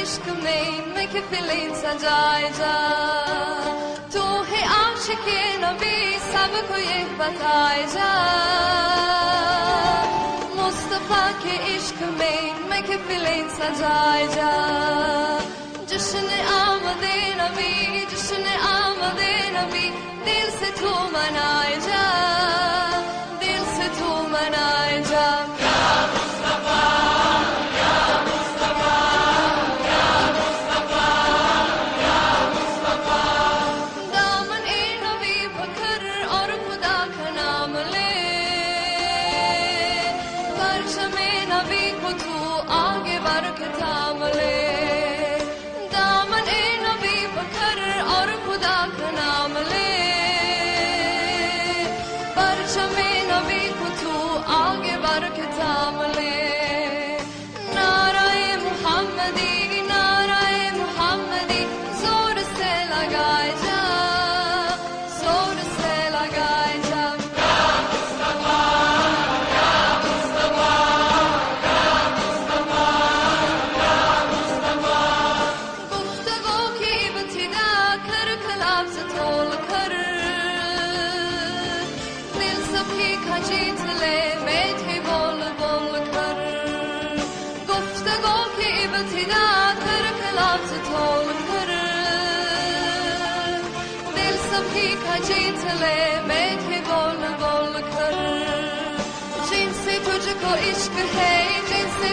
इश्क में मैं कि फिलिंग सजाए जा तू है आशिक़े नबी सबको ये बताए जा मुस्तफा के इश्क में मैं कि फिलिंग सजाए जा जश्न आमदे नबी जश्न आमदे नबी दिल से तू मनाए जा दिल से तू मनाए जा जीतले मैं थे बोल बोल कर जिनसे तुझको इश्क है जिनसे